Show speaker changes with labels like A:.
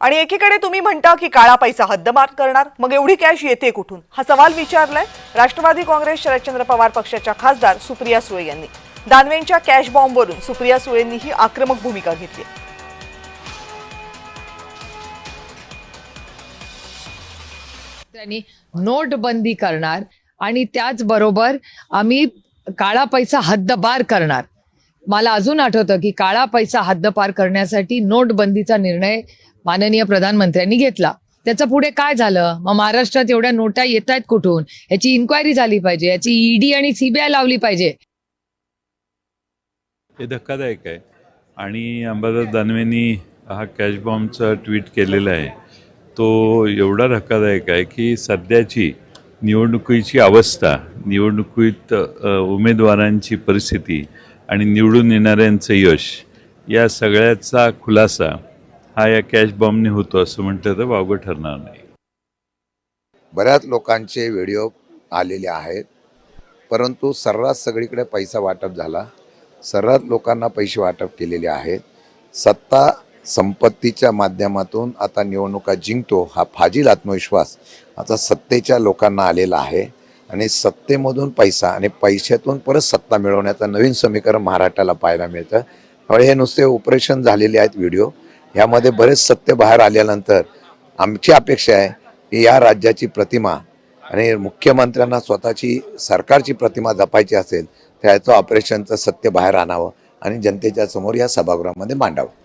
A: आणि एकीकडे तुम्ही म्हणता की काळा पैसा हद्दपार करणार, मग एवढी कॅश येते कुठून, हा सवाल विचारलाय राष्ट्रवादी काँग्रेस शरदचंद्र पवार पक्षाच्या खासदार सुप्रिया सुळे यांनी। दानवेंच्या कॅश बॉम्बवरून सुप्रिया सुळेंनी ही आक्रमक भूमिका घेतली।
B: त्यांनी नोटबंदी करणार आणि त्याचबरोबर आम्ही काळा पैसा हद्दपार करणार। मला अजून आठवतं की काळा पैसा हद्दपार करण्यासाठी नोटबंदीचा निर्णय माननीय प्रधानमंत्र्यांनी घेतला। त्याचं पुढे काय झालं? मग महाराष्ट्रात एवढ्या नोटा येत आहेत कुठून, याची इन्क्वायरी झाली पाहिजे, याची ईडी आणि सीबीआय लावली पाहिजे।
C: हे धक्कादायक आहे आणि अंबादास दानवेंनी हा कॅश बॉम्बचा ट्विट केलेला आहे तो एवढा धक्कादायक आहे की सध्याची निवडणुकीची अवस्था, निवडणुकीत उमेदवारांची परिस्थिती आणि निवडून येणाऱ्यांचं यश या सगळ्याचा खुलासा हा या कॅश बॉम्बने होतो असं म्हटलं तर वावगं ठरणार नाही।
D: बऱ्याच लोकांचे व्हिडिओ आलेले आहेत, परंतु सर्रास सगळीकडे पैसा वाटप झाला, सर्रास लोकांना पैसे वाटप केलेले आहेत। सत्ता संपत्तीच्या माध्यमातून आता निवडणुका जिंकतो हा फाजील आत्मविश्वास आता सत्तेच्या लोकांना आलेला आहे आणि सत्तेमधून पैसा आणि पैशातून परत सत्ता मिळवण्याचं नवीन समीकरण महाराष्ट्राला पाहायला मिळतं। त्यामुळे हे नुसते ऑपरेशन झालेले आहेत व्हिडिओ, यामध्ये बरेच सत्य बाहेर आल्यानंतर आमची अपेक्षा आहे की या राज्याची प्रतिमा आणि मुख्यमंत्र्यांना स्वतःची सरकारची प्रतिमा जपायची असेल तर याचं ऑपरेशनचं सत्य बाहेर आणावं आणि जनतेच्या समोर या सभागृहामध्ये मांडावं।